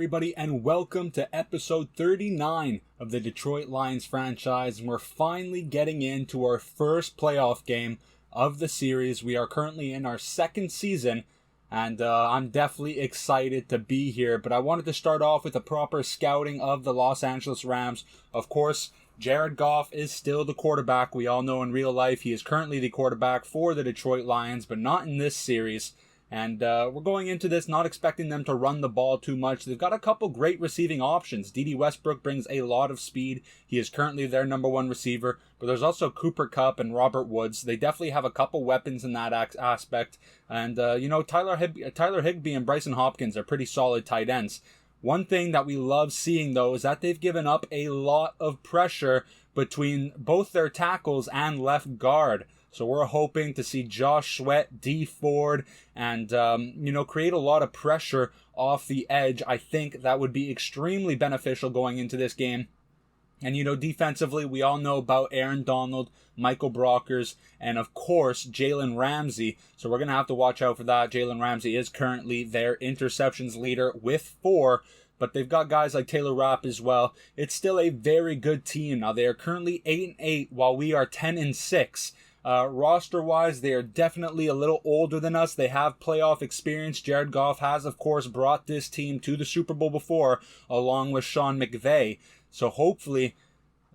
everybody, and welcome to episode 39 of the Detroit Lions franchise. And we're finally getting into our first playoff game of the series. We are currently in our second season, and I'm definitely excited to be here. But I wanted to start off with a proper scouting of the Los Angeles Rams. Of course, Jared Goff is still the quarterback. We all know in real life he is currently the quarterback for the Detroit Lions, but not in this series. And we're going into this not expecting them to run the ball too much. They've got a couple great receiving options. Dede Westbrook brings a lot of speed. He is currently their number one receiver. But there's also Cooper Kupp and Robert Woods. They definitely have a couple weapons in that aspect. And, Tyler Higbee and Bryson Hopkins are pretty solid tight ends. One thing that we love seeing, though, is that they've given up a lot of pressure between both their tackles and left guard. So we're hoping to see Josh Sweat, Dee Ford, and, create a lot of pressure off the edge. I think that would be extremely beneficial going into this game. And, defensively, we all know about Aaron Donald, Michael Brockers, and, of course, Jalen Ramsey. So we're going to have to watch out for that. Jalen Ramsey is currently their interceptions leader with 4. But they've got guys like Taylor Rapp as well. It's still a very good team. Now, they are currently 8-8 while we are 10-6. Roster-wise, they are definitely a little older than us. They have playoff experience. Jared Goff has, of course, brought this team to the Super Bowl before, along with Sean McVay. So hopefully,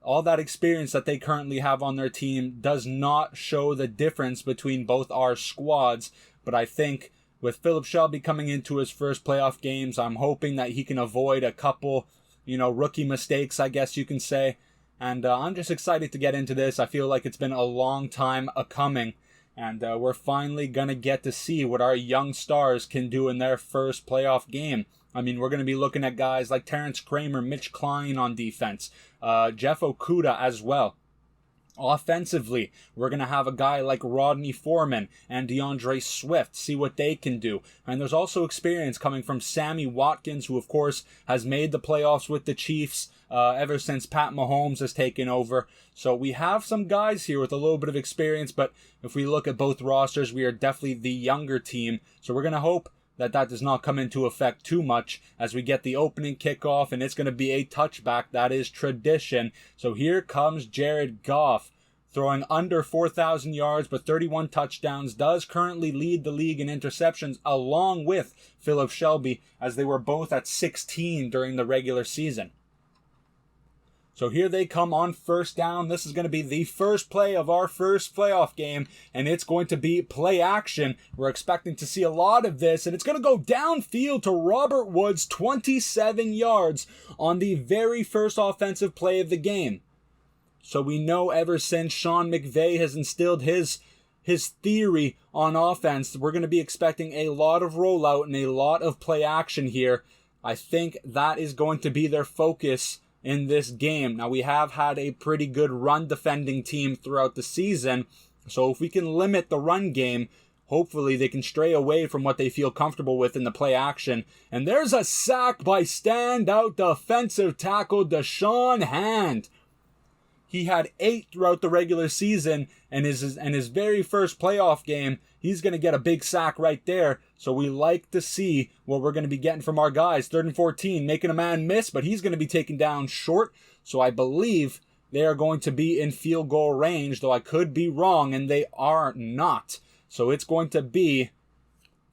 all that experience that they currently have on their team does not show the difference between both our squads. But I think with Philip Shelby coming into his first playoff games, I'm hoping that he can avoid a couple, rookie mistakes, I guess you can say. And I'm just excited to get into this. I feel like it's been a long time coming. And we're finally going to get to see what our young stars can do in their first playoff game. I mean, we're going to be looking at guys like Terrence Kramer, Mitch Klein on defense, Jeff Okudah as well. Offensively, we're going to have a guy like Rodney Foreman and DeAndre Swift, see what they can do. And there's also experience coming from Sammy Watkins, who, of course, has made the playoffs with the Chiefs ever since Pat Mahomes has taken over. So we have some guys here with a little bit of experience, but if we look at both rosters, we are definitely the younger team. So we're going to hope that does not come into effect too much as we get the opening kickoff, and it's going to be a touchback. That is tradition. So here comes Jared Goff, throwing under 4,000 yards, but 31 touchdowns, does currently lead the league in interceptions along with Philip Shelby, as they were both at 16 during the regular season. So here they come on first down. This is going to be the first play of our first playoff game, and it's going to be play action. We're expecting to see a lot of this, and it's going to go downfield to Robert Woods, 27 yards on the very first offensive play of the game. So we know ever since Sean McVay has instilled his theory on offense, we're going to be expecting a lot of rollout and a lot of play action here. I think that is going to be their focus in this game. Now, we have had a pretty good run defending team throughout the season, so if we can limit the run game, hopefully they can stray away from what they feel comfortable with in the play action. And there's a sack by standout defensive tackle Da'Shawn Hand. He had 8 throughout the regular season, and his very first playoff game, he's going to get a big sack right there. So we like to see what we're going to be getting from our guys. 3rd and 14, making a man miss, but he's going to be taken down short. So I believe they are going to be in field goal range, though I could be wrong, and they are not. So it's going to be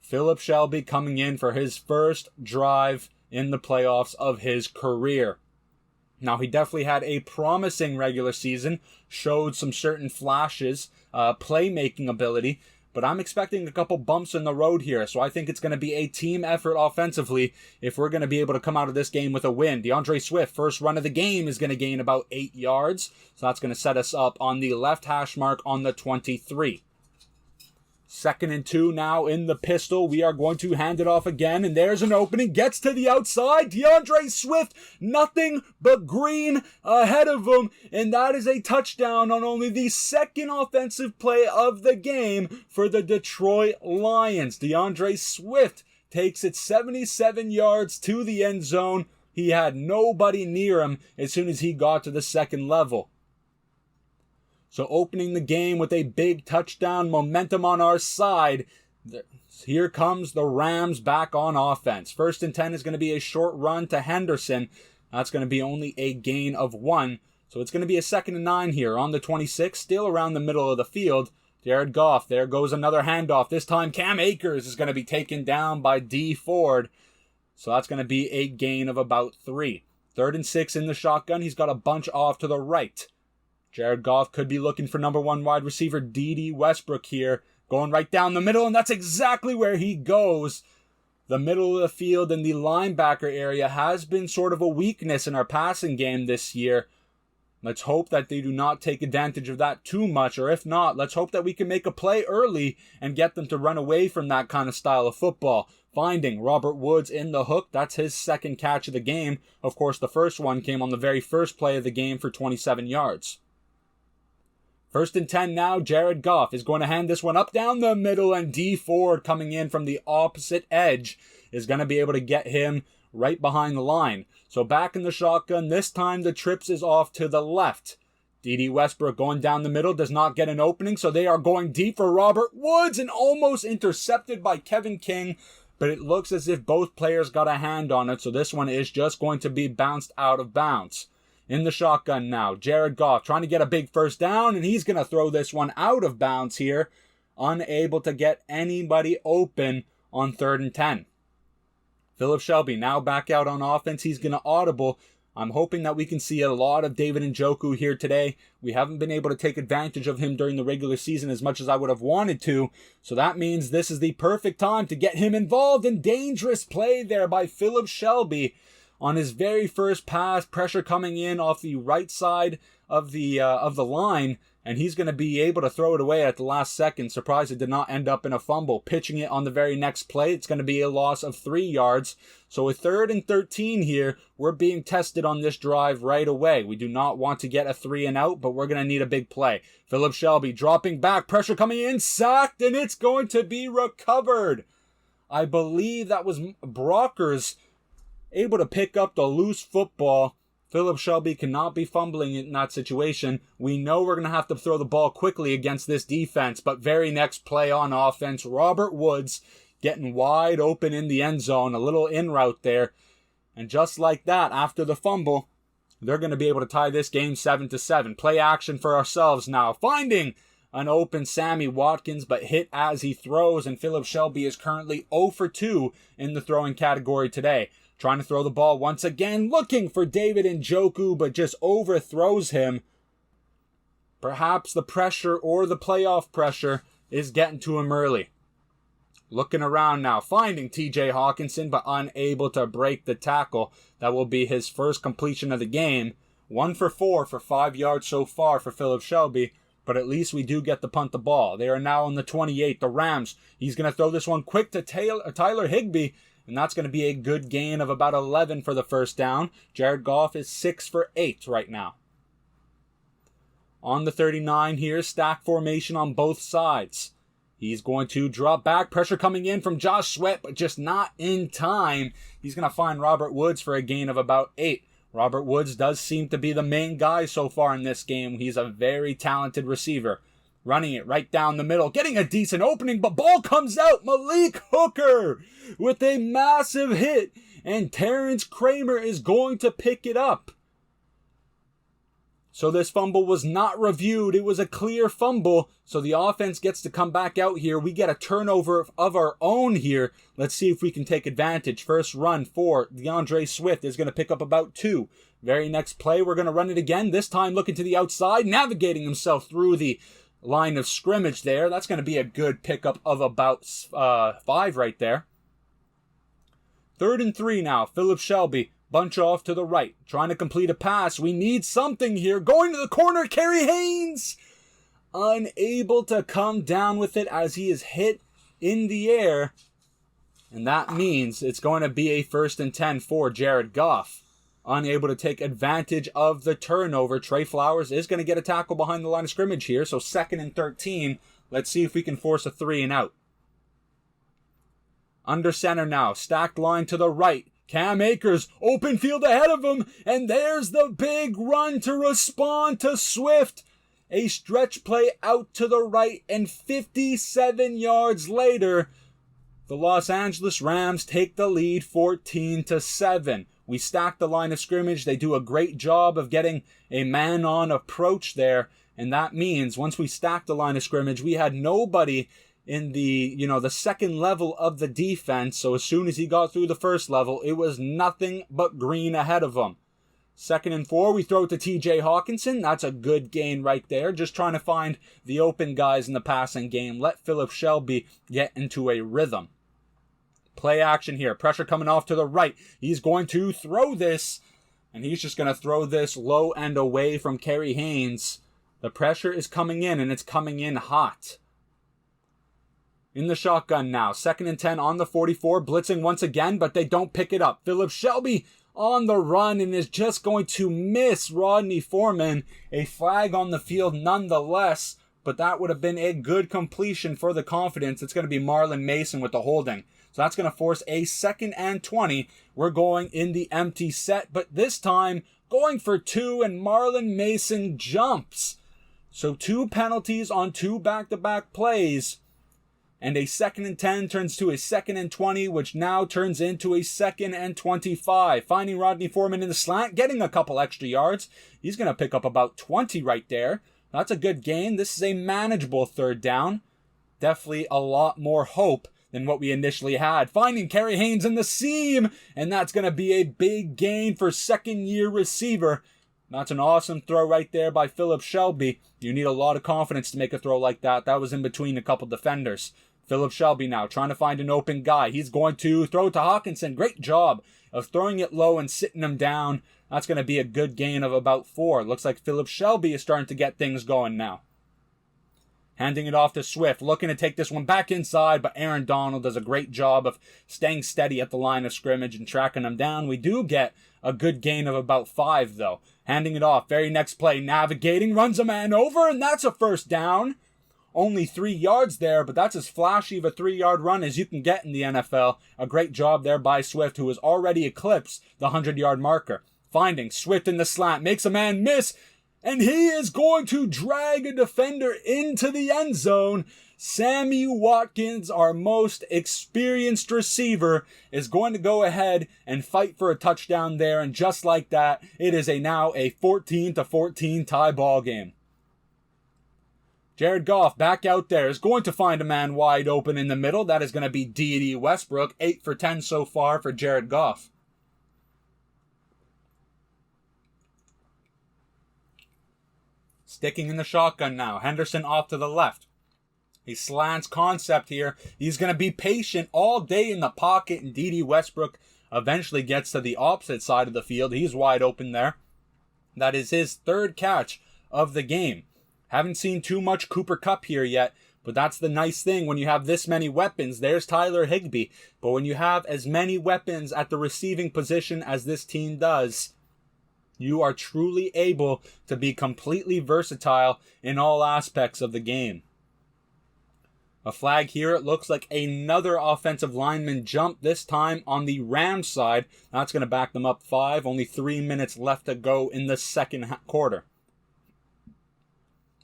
Philip Shelby coming in for his first drive in the playoffs of his career. Now, he definitely had a promising regular season, showed some certain flashes, playmaking ability, but I'm expecting a couple bumps in the road here, so I think it's going to be a team effort offensively if we're going to be able to come out of this game with a win. DeAndre Swift, first run of the game, is going to gain about 8 yards, so that's going to set us up on the left hash mark on the 23. 2nd and 2 now in the pistol. We are going to hand it off again, and there's an opening. Gets to the outside. DeAndre Swift, nothing but green ahead of him, and that is a touchdown on only the 2nd offensive play of the game for the Detroit Lions. DeAndre Swift takes it 77 yards to the end zone. He had nobody near him as soon as he got to the 2nd level. So opening the game with a big touchdown, momentum on our side. Here comes the Rams back on offense. 1st and 10 is going to be a short run to Henderson. That's going to be only a gain of 1. So it's going to be a 2nd and 9 here on the 26, still around the middle of the field. Jared Goff, there goes another handoff. This time Cam Akers is going to be taken down by Dee Ford. So that's going to be a gain of about 3. 3rd and 6 in the shotgun. He's got a bunch off to the right. Jared Goff could be looking for number 1 wide receiver Dede Westbrook here. Going right down the middle, and that's exactly where he goes. The middle of the field and the linebacker area has been sort of a weakness in our passing game this year. Let's hope that they do not take advantage of that too much, or if not, let's hope that we can make a play early and get them to run away from that kind of style of football. Finding Robert Woods in the hook, that's his 2nd catch of the game. Of course, the first one came on the very first play of the game for 27 yards. 1st and 10 now, Jared Goff is going to hand this one up down the middle, and Dee Ford coming in from the opposite edge is going to be able to get him right behind the line. So back in the shotgun, this time the trips is off to the left. Dede Westbrook going down the middle, does not get an opening, so they are going deep for Robert Woods and almost intercepted by Kevin King, but it looks as if both players got a hand on it, so this one is just going to be bounced out of bounds. In the shotgun now, Jared Goff trying to get a big 1st down, and he's going to throw this one out of bounds here, unable to get anybody open on 3rd and 10. Philip Shelby now back out on offense. He's going to audible. I'm hoping that we can see a lot of David Njoku here today. We haven't been able to take advantage of him during the regular season as much as I would have wanted to, so that means this is the perfect time to get him involved. In dangerous play there by Philip Shelby. On his very first pass, pressure coming in off the right side of the line, and he's going to be able to throw it away at the last second. Surprised it did not end up in a fumble. Pitching it on the very next play, it's going to be a loss of 3 yards. So with 3rd and 13 here, we're being tested on this drive right away. We do not want to get a 3 and out, but we're going to need a big play. Philip Shelby dropping back, pressure coming in, sacked, and it's going to be recovered. I believe that was Brockers able to pick up the loose football. Philip Shelby cannot be fumbling in that situation. We know we're going to have to throw the ball quickly against this defense, but very next play on offense, Robert Woods getting wide open in the end zone, a little in route there. And just like that, after the fumble, they're going to be able to tie this game 7-7. Play action for ourselves now. Finding an open Sammy Watkins, but hit as he throws, and Philip Shelby is currently 0 for 2 in the throwing category today. Trying to throw the ball once again, looking for David Njoku, but just overthrows him. Perhaps the pressure or the playoff pressure is getting to him early. Looking around now, finding TJ Hawkinson, but unable to break the tackle. That will be his first completion of the game. 1 for 4 for 5 yards so far for Philip Shelby, but at least we do get to punt the ball. They are now on the 28. The Rams, he's going to throw this one quick to Tyler Higbee, and that's going to be a good gain of about 11 for the 1st down. Jared Goff is 6 for 8 right now. On the 39 here, stack formation on both sides. He's going to drop back, pressure coming in from Josh Sweat, but just not in time. He's going to find Robert Woods for a gain of about 8. Robert Woods does seem to be the main guy so far in this game. He's a very talented receiver. Running it right down the middle, getting a decent opening, but ball comes out. Malik Hooker with a massive hit, and Terrence Kramer is going to pick it up. So this fumble was not reviewed. It was a clear fumble, so the offense gets to come back out here. We get a turnover of our own here. Let's see if we can take advantage. First run for DeAndre Swift is going to pick up about 2. Very next play, we're going to run it again, this time looking to the outside, navigating himself through the line of scrimmage there. That's going to be a good pickup of about 5 right there. 3rd and 3 now. Philip Shelby, bunch off to the right, trying to complete a pass. We need something here. Going to the corner, Kerry Haynes, unable to come down with it as he is hit in the air. And that means it's going to be a 1st and 10 for Jared Goff. Unable to take advantage of the turnover. Trey Flowers is going to get a tackle behind the line of scrimmage here. So 2nd and 13. Let's see if we can force a 3 and out. Under center now. Stacked line to the right. Cam Akers, open field ahead of him. And there's the big run to respond to Swift. A stretch play out to the right, and 57 yards later, the Los Angeles Rams take the lead 14-7. We stack the line of scrimmage. They do a great job of getting a man-on approach there. And that means once we stack the line of scrimmage, we had nobody in the second level of the defense. So as soon as he got through the first level, it was nothing but green ahead of him. 2nd and 4, we throw it to TJ Hawkinson. That's a good gain right there. Just trying to find the open guys in the passing game. Let Philip Shelby get into a rhythm. Play action here. Pressure coming off to the right. He's going to throw this, and he's just going to throw this low and away from Kerry Haynes. The pressure is coming in, and it's coming in hot. In the shotgun now. 2nd and 10 on the 44. Blitzing once again, but they don't pick it up. Philip Shelby on the run and is just going to miss Rodney Foreman. A flag on the field nonetheless, but that would have been a good completion for the confidence. It's going to be Marlon Mason with the holding. So that's going to force a 2nd and 20. We're going in the empty set, but this time going for 2, and Marlon Mason jumps. So 2 penalties on 2 back-to-back plays, and a 2nd and 10 turns to a 2nd and 20, which now turns into a 2nd and 25. Finding Rodney Foreman in the slant, getting a couple extra yards. He's going to pick up about 20 right there. That's a good gain. This is a manageable 3rd down. Definitely a lot more hope than what we initially had. Finding Kerry Haynes in the seam, and that's going to be a big gain for 2nd-year receiver. That's an awesome throw right there by Philip Shelby. You need a lot of confidence to make a throw like that. That was in between a couple defenders. Philip Shelby now trying to find an open guy. He's going to throw to Hawkinson. Great job of throwing it low and sitting him down. That's going to be a good gain of about 4. Looks like Philip Shelby is starting to get things going now. Handing it off to Swift, looking to take this one back inside, but Aaron Donald does a great job of staying steady at the line of scrimmage and tracking him down. We do get a good gain of about 5, though. Handing it off, very next play, navigating, runs a man over, and that's a 1st down. Only 3 yards there, but that's as flashy of a 3-yard run as you can get in the NFL. A great job there by Swift, who has already eclipsed the 100-yard marker. Finding Swift in the slant, makes a man miss, and he is going to drag a defender into the end zone. Sammy Watkins, our most experienced receiver, is going to go ahead and fight for a touchdown there. And just like that, it is now a 14-14 tie ball game. Jared Goff back out there is going to find a man wide open in the middle. That is going to be D.D. Westbrook. 8 for 10 so far for Jared Goff. Sticking in the shotgun now. Henderson off to the left. He slants concept here. He's going to be patient all day in the pocket, and D.D. Westbrook eventually gets to the opposite side of the field. He's wide open there. That is his 3rd catch of the game. Haven't seen too much Cooper Kupp here yet, but that's the nice thing when you have this many weapons. There's Tyler Higbee. But when you have as many weapons at the receiving position as this team does, you are truly able to be completely versatile in all aspects of the game. A flag here. It looks like another offensive lineman jump, this time on the Rams side. That's going to back them up 5. Only 3 minutes left to go in the 2nd quarter.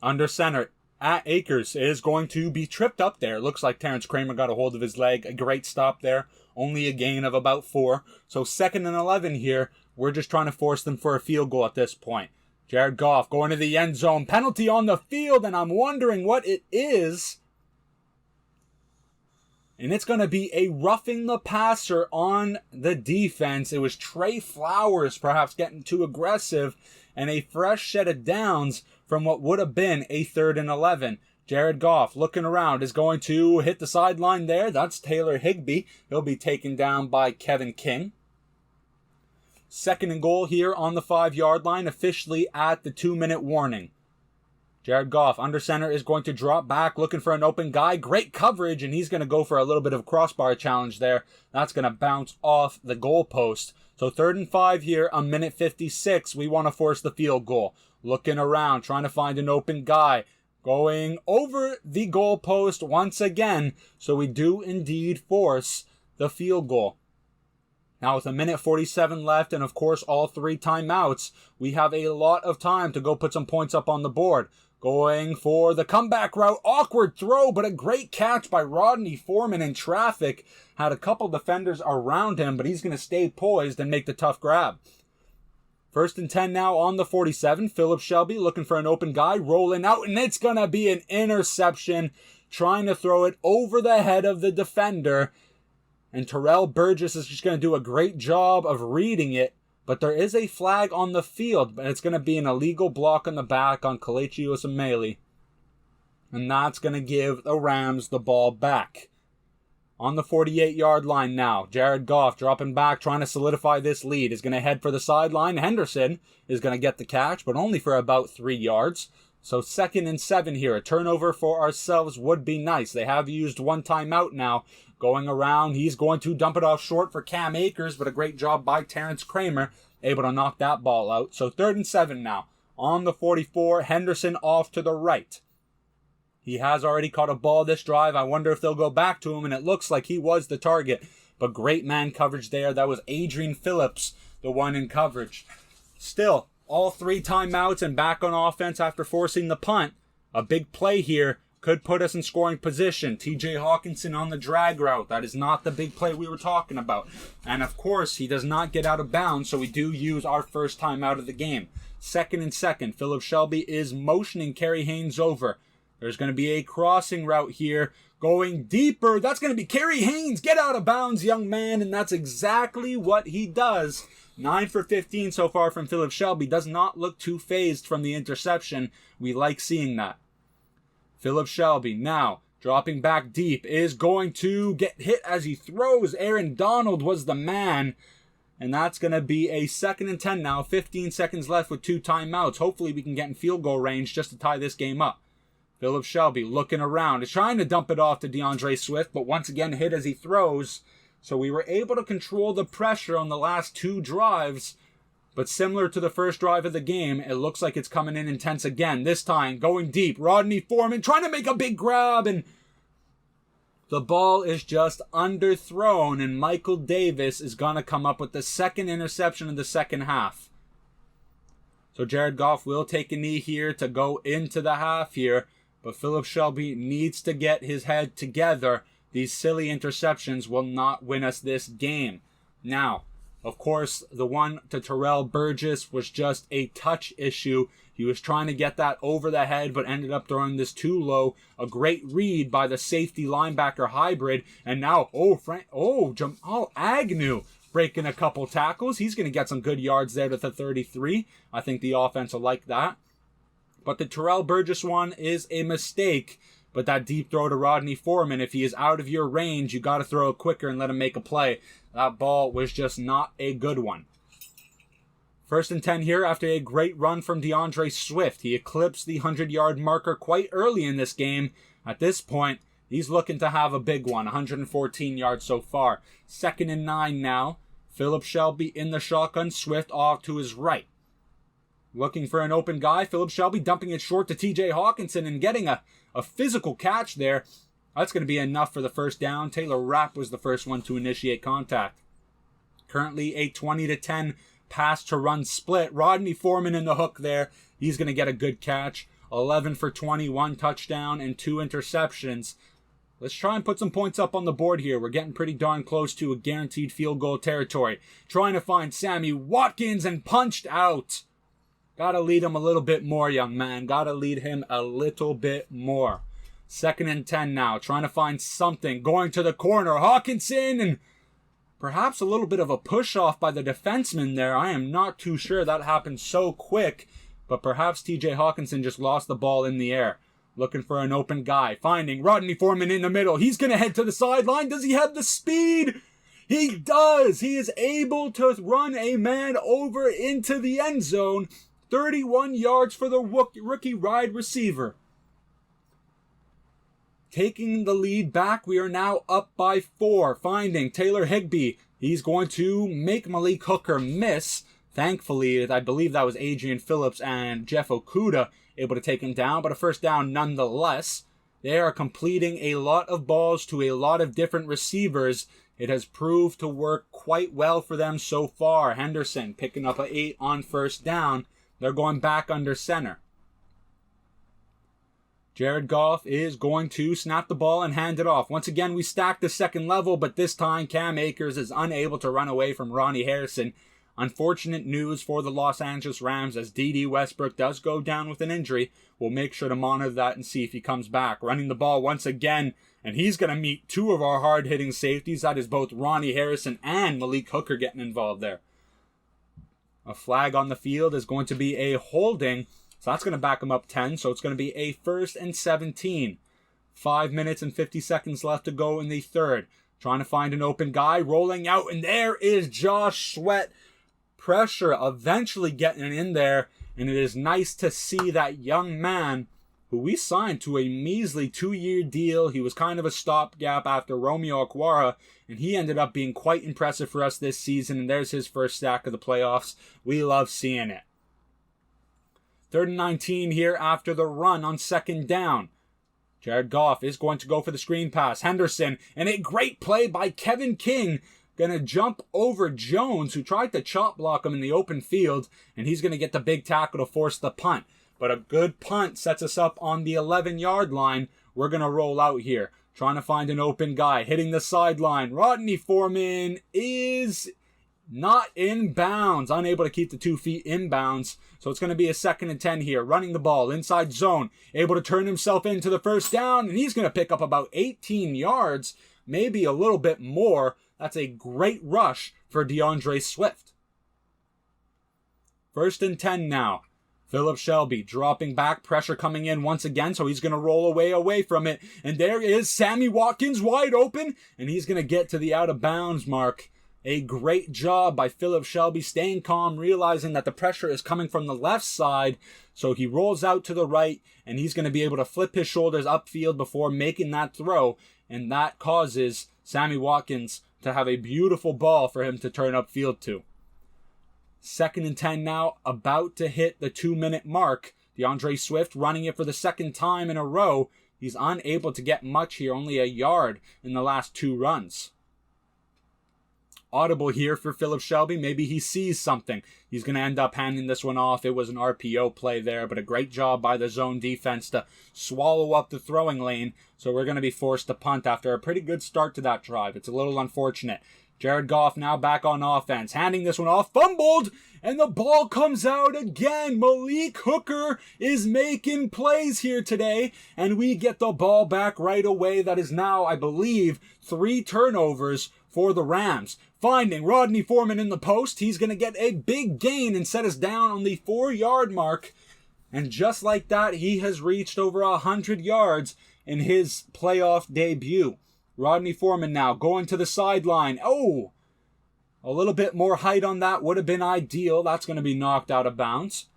Under center, Akers is going to be tripped up there. Looks like Terrence Kramer got a hold of his leg. A great stop there. Only a gain of about 4. So 2nd and 11 here. We're just trying to force them for a field goal at this point. Jared Goff going to the end zone. Penalty on the field, and I'm wondering what it is. And it's going to be a roughing the passer on the defense. It was Trey Flowers perhaps getting too aggressive, and a fresh set of downs from what would have been a 3rd and 11. Jared Goff looking around is going to hit the sideline there. That's Taylor Higbee. He'll be taken down by Kevin King. 2nd and goal here on the 5-yard line, officially at the 2-minute warning. Jared Goff under center is going to drop back, looking for an open guy. Great coverage, and he's going to go for a little bit of a crossbar challenge there. That's going to bounce off the goalpost. So 3rd and 5 here, a minute 56. We want to force the field goal. Looking around, trying to find an open guy. Going over the goalpost once again. So we do indeed force the field goal. Now with 1:47 left and of course all 3 timeouts, we have a lot of time to go put some points up on the board. Going for the comeback route. Awkward throw, but a great catch by Rodney Foreman in traffic. Had a couple defenders around him, but he's going to stay poised and make the tough grab. 1st and 10 now on the 47. Philip Shelby looking for an open guy, rolling out, and it's going to be an interception. Trying to throw it over the head of the defender. And Terrell Burgess is just going to do a great job of reading it. But there is a flag on the field, but it's going to be an illegal block on the back on Kelechi Osemele. And that's going to give the Rams the ball back. On the 48-yard line now, Jared Goff dropping back, trying to solidify this lead. Is going to head for the sideline. Henderson is going to get the catch, but only for about 3 yards. So 2nd and 7 here. A turnover for ourselves would be nice. They have used 1 timeout now. Going around, he's going to dump it off short for Cam Akers, but a great job by Terrence Kramer, able to knock that ball out. So 3rd and 7 now. On the 44, Henderson off to the right. He has already caught a ball this drive. I wonder if they'll go back to him, and it looks like he was the target. But great man coverage there. That was Adrian Phillips, the one in coverage. Still, all 3 timeouts and back on offense after forcing the punt. A big play here. Could put us in scoring position. TJ Hawkinson on the drag route. That is not the big play we were talking about. And of course, he does not get out of bounds, so we do use our first time out of the game. 2nd and 2. Philip Shelby is motioning Kerry Haynes over. There's going to be a crossing route here. Going deeper. That's going to be Kerry Haynes. Get out of bounds, young man. And that's exactly what he does. 9 for 15 so far from Philip Shelby. Does not look too phased from the interception. We like seeing that. Philip Shelby now dropping back deep is going to get hit as he throws. Aaron Donald was the man. And that's going to be a 2nd and 10 now. 15 seconds left with 2 timeouts. Hopefully we can get in field goal range just to tie this game up. Philip Shelby looking around. Is trying to dump it off to DeAndre Swift, but once again hit as he throws. So we were able to control the pressure on the last 2 drives. But similar to the first drive of the game, it looks like it's coming in intense again. This time, going deep. Rodney Foreman trying to make a big grab, and the ball is just underthrown, and Michael Davis is going to come up with the 2nd interception of the second half. So Jared Goff will take a knee here to go into the half here, but Philip Shelby needs to get his head together. These silly interceptions will not win us this game. Now, of course, the one to Terrell Burgess was just a touch issue. He was trying to get that over the head, but ended up throwing this too low. A great read by the safety linebacker hybrid. And now, Jamal Agnew breaking a couple tackles. He's going to get some good yards there to the 33. I think the offense will like that. But the Terrell Burgess one is a mistake. But that deep throw to Rodney Foreman, if he is out of your range, you got to throw it quicker and let him make a play. That ball was just not a good one. 1st and 10 here after a great run from DeAndre Swift. He eclipsed the 100-yard marker quite early in this game. At this point, he's looking to have a big one. 114 yards so far. 2nd and 9 now. Philip Shelby in the shotgun. Swift off to his right. Looking for an open guy. Philip Shelby dumping it short to TJ Hawkinson and getting a physical catch there. That's going to be enough for the first down. Taylor Rapp was the first one to initiate contact. Currently a 20-10 pass to run split. Rodney Foreman in the hook there. He's going to get a good catch. 11 for 20, 1 touchdown and 2 interceptions. Let's try and put some points up on the board here. We're getting pretty darn close to a guaranteed field goal territory. Trying to find Sammy Watkins and punched out. Gotta lead him a little bit more, young man. Gotta lead him a little bit more. 2nd and 10 now. Trying to find something. Going to the corner. Hawkinson and perhaps a little bit of a push-off by the defenseman there. I am not too sure that happened so quick. But perhaps TJ Hawkinson just lost the ball in the air. Looking for an open guy. Finding Rodney Foreman in the middle. He's going to head to the sideline. Does he have the speed? He does. He is able to run a man over into the end zone. 31 yards for the rookie wide receiver. Taking the lead back, we are now up by 4. Finding Taylor Higbee. He's going to make Malik Hooker miss. Thankfully, I believe that was Adrian Phillips and Jeff Okudah able to take him down, but a first down nonetheless. They are completing a lot of balls to a lot of different receivers, It has proved to work quite well for them so far. Henderson picking up an 8 on first down. They're going back under center. Jared Goff is going to snap the ball and hand it off. Once again, we stack the second level, but this time Cam Akers is unable to run away from Ronnie Harrison. Unfortunate news for the Los Angeles Rams as D.D. Westbrook does go down with an injury. We'll make sure to monitor that and see if he comes back. Running the ball once again, and he's going to meet two of our hard-hitting safeties. That is both Ronnie Harrison and Malik Hooker getting involved there. A flag on the field is going to be a holding, so that's going to back him up 10, so it's going to be a 1st and 17. 5 minutes and 50 seconds left to go in the third. Trying to find an open guy, rolling out, and there is Josh Sweat. Pressure eventually getting in there, and it is nice to see that young man who we signed to a measly 2-year deal. He was kind of a stopgap after Romeo Okwara, and he ended up being quite impressive for us this season, and there's his first sack of the playoffs. We love seeing it. 3rd and 19 here after the run on 2nd down. Jared Goff is going to go for the screen pass. Henderson, and a great play by Kevin King. Going to jump over Jones, who tried to chop block him in the open field, and he's going to get the big tackle to force the punt. But a good punt sets us up on the 11-yard line. We're going to roll out here, trying to find an open guy, hitting the sideline. Rodney Foreman is not in bounds, unable to keep the 2 feet in bounds. So it's going to be a 2nd and 10 here, running the ball inside zone, able to turn himself into the first down, and he's going to pick up about 18 yards, maybe a little bit more. That's a great rush for DeAndre Swift. 1st and 10 now. Philip Shelby dropping back, pressure coming in once again, so he's going to roll away from it. And there is Sammy Watkins wide open, and he's going to get to the out-of-bounds mark. A great job by Philip Shelby, staying calm, realizing that the pressure is coming from the left side. So he rolls out to the right, and he's going to be able to flip his shoulders upfield before making that throw. And that causes Sammy Watkins to have a beautiful ball for him to turn upfield to. 2nd and 10 now, about to hit the 2-minute mark. DeAndre Swift running it for the 2nd time in a row. He's unable to get much here, only a yard in the last 2 runs. Audible here for Philip Shelby. Maybe he sees something. He's going to end up handing this one off. It was an RPO play there, but a great job by the zone defense to swallow up the throwing lane. So we're going to be forced to punt after a pretty good start to that drive. It's a little unfortunate. Jared Goff now back on offense, handing this one off, fumbled, and the ball comes out again. Malik Hooker is making plays here today, and we get the ball back right away. That is now, I believe, 3 turnovers for the Rams. Finding Rodney Foreman in the post, he's going to get a big gain and set us down on the 4-yard mark. And just like that, he has reached over 100 yards in his playoff debut. Rodney Foreman now going to the sideline. Oh, a little bit more height on that would have been ideal. That's going to be knocked out of bounds.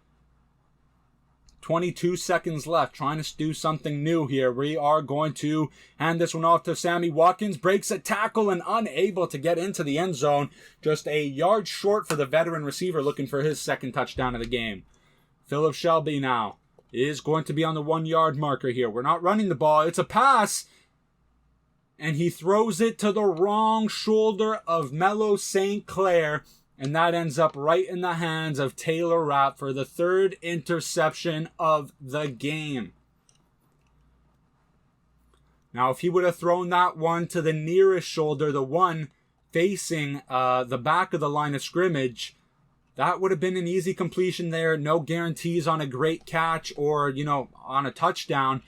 22 seconds left, trying to do something new here. We are going to hand this one off to Sammy Watkins. Breaks a tackle and unable to get into the end zone. Just a yard short for the veteran receiver looking for his 2nd touchdown of the game. Philip Shelby now is going to be on the 1-yard marker here. We're not running the ball. It's a pass. And he throws it to the wrong shoulder of Melo St. Clair. And that ends up right in the hands of Taylor Rapp for the 3rd interception of the game. Now, if he would have thrown that one to the nearest shoulder, the one facing the back of the line of scrimmage, that would have been an easy completion there. No guarantees on a great catch or, on a touchdown.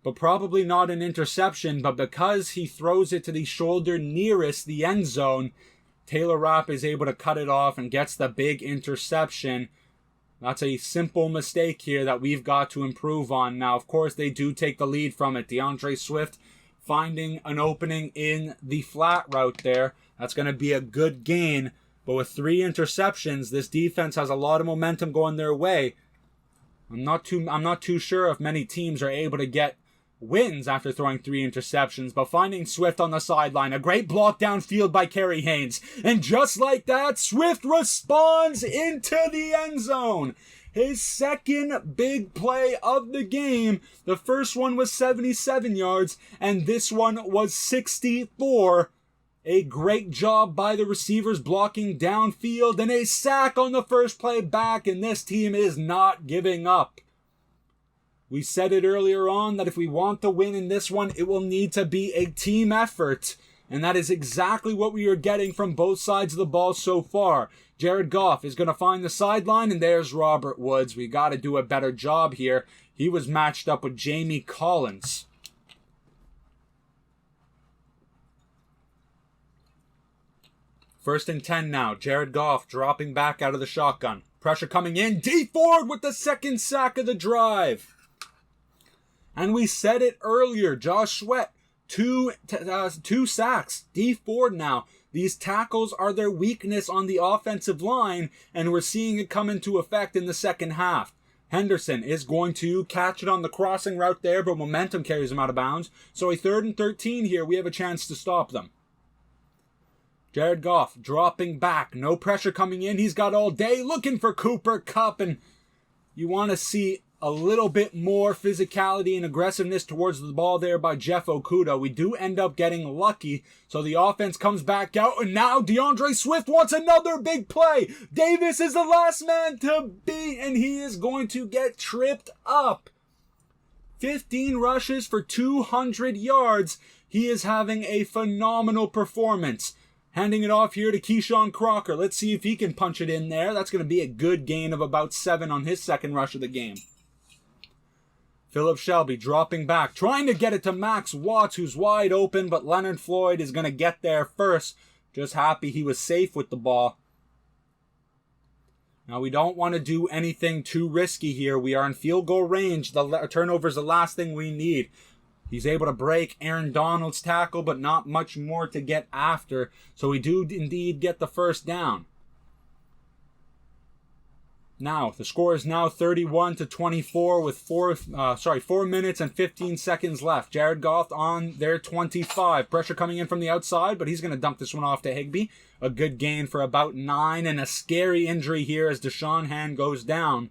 But probably not an interception. But because he throws it to the shoulder nearest the end zone, Taylor Rapp is able to cut it off and gets the big interception. That's a simple mistake here that we've got to improve on. Now, of course, they do take the lead from it. DeAndre Swift finding an opening in the flat route there. That's going to be a good gain. But with 3 interceptions, this defense has a lot of momentum going their way. I'm not too sure if many teams are able to get wins after throwing 3 interceptions, but finding Swift on the sideline, a great block downfield by Kerry Haynes, and just like that, Swift responds into the end zone. His 2nd big play of the game. The first one was 77 yards, and this one was 64. A great job by the receivers blocking downfield and a sack on the first play back, and this team is not giving up. We said it earlier on that if we want to win in this one, it will need to be a team effort. And that is exactly what we are getting from both sides of the ball so far. Jared Goff is going to find the sideline, and there's Robert Woods. We got to do a better job here. He was matched up with Jamie Collins. First and 10 now. Jared Goff dropping back out of the shotgun. Pressure coming in. Dee Ford with the second sack of the drive. And we said it earlier. Josh Sweat, two sacks. Dee Ford now. These tackles are their weakness on the offensive line, and we're seeing it come into effect in the second half. Henderson is going to catch it on the crossing route there, but momentum carries him out of bounds. So a 3rd and 13 here. We have a chance to stop them. Jared Goff dropping back. No pressure coming in. He's got all day looking for Cooper Kupp. And you want to see a little bit more physicality and aggressiveness towards the ball there by Jeff Okudah. We do end up getting lucky. So the offense comes back out. And now DeAndre Swift wants another big play. Davis is the last man to beat. And he is going to get tripped up. 15 rushes for 200 yards. He is having a phenomenal performance. Handing it off here to Keyshawn Crocker. Let's see if he can punch it in there. That's going to be a good gain of about 7 on his second rush of the game. Philip Shelby dropping back, trying to get it to Max Watts, who's wide open, but Leonard Floyd is going to get there first. Just happy he was safe with the ball. Now, we don't want to do anything too risky here. We are in field goal range. The turnover is the last thing we need. He's able to break Aaron Donald's tackle, but not much more to get after. So we do indeed get the first down. Now, the score is now 31-24 with 4 minutes and 15 seconds left. Jared Goff on their 25. Pressure coming in from the outside, but he's going to dump this one off to Higbee. A good gain for about 9, and a scary injury here as Deshaun Hand goes down.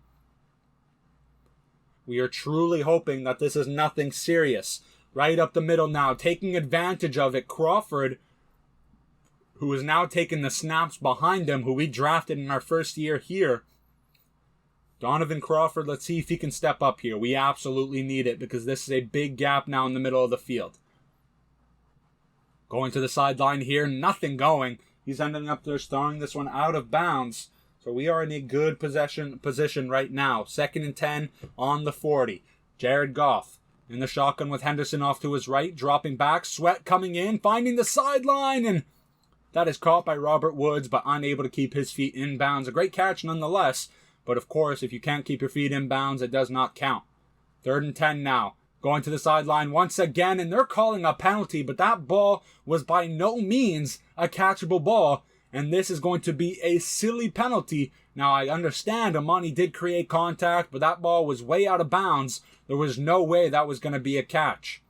We are truly hoping that this is nothing serious. Right up the middle now, taking advantage of it, Crawford, who is now taking the snaps behind him, who we drafted in our first year here. Donovan Crawford, let's see if he can step up here. We absolutely need it because this is a big gap now in the middle of the field. Going to the sideline here, nothing going. He's ending up there throwing this one out of bounds. So we are in a good position right now. 2nd and 10 on the 40. Jared Goff in the shotgun with Henderson off to his right, dropping back. Sweat coming in, finding the sideline, and that is caught by Robert Woods, but unable to keep his feet in bounds. A great catch nonetheless, but of course, if you can't keep your feet in bounds, it does not count. 3rd and 10 now. Going to the sideline once again, and they're calling a penalty, but that ball was by no means a catchable ball. And this is going to be a silly penalty. Now, I understand Amani did create contact, but that ball was way out of bounds. There was no way that was going to be a catch.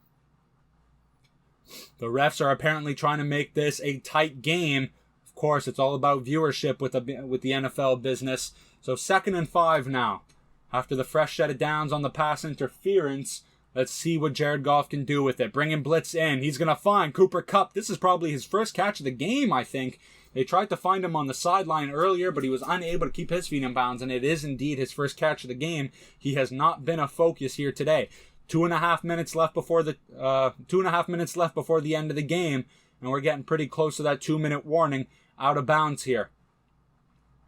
The refs are apparently trying to make this a tight game. Of course, it's all about viewership with the NFL business. So 2nd and 5 now. After the fresh set of downs on the pass interference, let's see what Jared Goff can do with it. Bringing blitz in. He's going to find Cooper Kupp. This is probably his first catch of the game, I think. They tried to find him on the sideline earlier, but he was unable to keep his feet in bounds, and it is indeed his first catch of the game. He has not been a focus here today. 2.5 minutes left before the 2.5 minutes left before the end of the game, and we're getting pretty close to that 2-minute warning. Out of bounds here.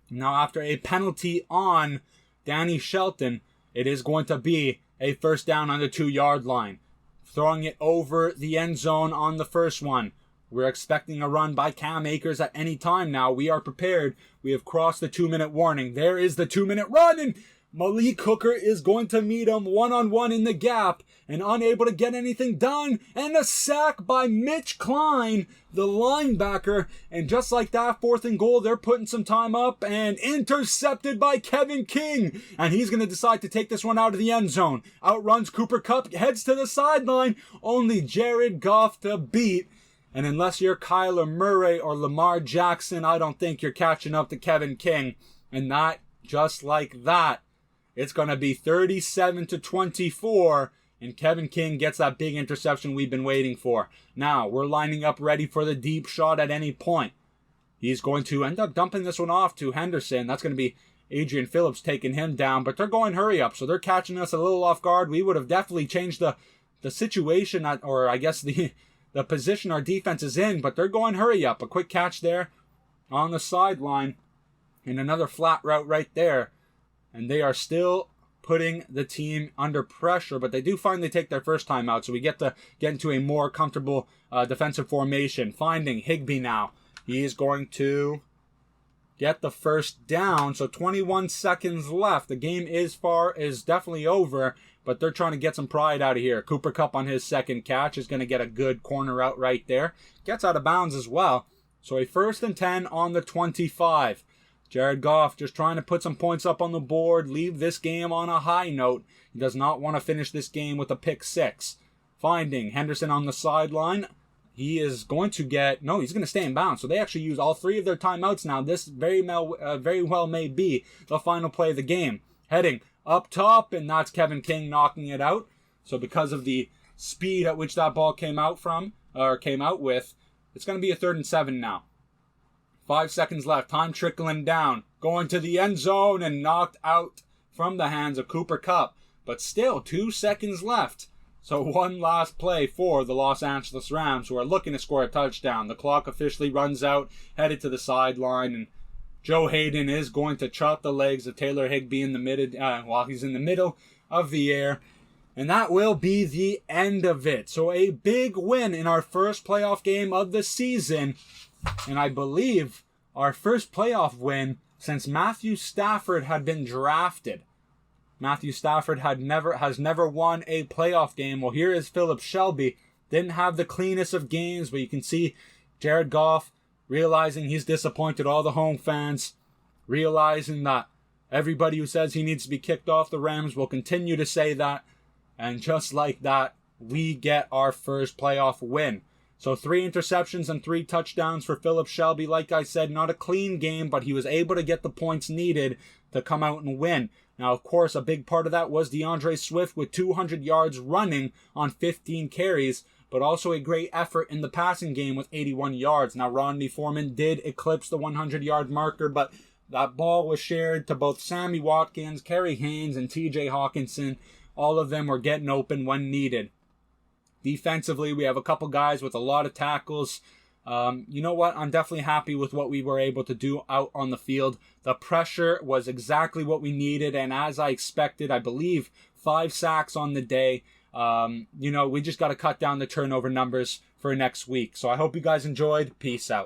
Now, after a penalty on Danny Shelton, it is going to be a first down on the 2-yard line. Throwing it over the end zone on the first one. We're expecting a run by Cam Akers at any time now. We are prepared. We have crossed the 2-minute warning. There is the 2-minute run, and Malik Hooker is going to meet him one-on-one in the gap and unable to get anything done. And a sack by Mitch Klein, the linebacker. And just like that, 4th and goal, they're putting some time up and intercepted by Kevin King. And he's going to decide to take this one out of the end zone. Outruns Cooper Kupp, heads to the sideline. Only Jared Goff to beat. And unless you're Kyler Murray or Lamar Jackson, I don't think you're catching up to Kevin King. And that, just like that, it's going to be 37-24 And Kevin King gets that big interception we've been waiting for. Now, we're lining up ready for the deep shot at any point. He's going to end up dumping this one off to Henderson. That's going to be Adrian Phillips taking him down. But they're going hurry up, so they're catching us a little off guard. We would have definitely changed the situation, or I guess the position our defense is in. But they're going hurry up. A quick catch there on the sideline. And another flat route right there. And they are still putting the team under pressure, but they do finally take their first time out, so we get into a more comfortable defensive formation. Finding Higbee now. He is going to get the first down, so 21 seconds left. The game is definitely over, but they're trying to get some pride out of here. Cooper Kupp on his second catch is going to get a good corner out right there. Gets out of bounds as well. So a 1st and 10 on the 25. Jared Goff just trying to put some points up on the board, leave this game on a high note. He does not want to finish this game with a pick 6. Finding Henderson on the sideline. He is going to he's going to stay in bounds. So they actually use all 3 of their timeouts now. This very well may be the final play of the game. Heading up top, and that's Kevin King knocking it out. So because of the speed at which that ball came out with, it's going to be a 3rd and 7 now. 5 seconds left. Time trickling down. Going to the end zone and knocked out from the hands of Cooper Kupp. But still, 2 seconds left. So one last play for the Los Angeles Rams, who are looking to score a touchdown. The clock officially runs out, headed to the sideline, and Joe Hayden is going to chop the legs of Taylor Higbee while he's in the middle of the air. And that will be the end of it. So a big win in our first playoff game of the season. And I believe our first playoff win since Matthew Stafford had been drafted. Matthew Stafford has never won a playoff game. Well, here is Philip Shelby. Didn't have the cleanest of games, but you can see Jared Goff realizing he's disappointed all the home fans, realizing that everybody who says he needs to be kicked off the Rams will continue to say that. And just like that, we get our first playoff win. So 3 interceptions and 3 touchdowns for Philip Shelby. Like I said, not a clean game, but he was able to get the points needed to come out and win. Now, of course, a big part of that was DeAndre Swift with 200 yards running on 15 carries, but also a great effort in the passing game with 81 yards. Now, Rodney Foreman did eclipse the 100-yard marker, but that ball was shared to both Sammy Watkins, Kerry Haynes, and TJ Hawkinson. All of them were getting open when needed. Defensively, we have a couple guys with a lot of tackles. You know what? I'm definitely happy with what we were able to do out on the field. The pressure was exactly what we needed, and as I expected, I believe 5 sacks on the day. We just got to cut down the turnover numbers for next week. So I hope you guys enjoyed. Peace out.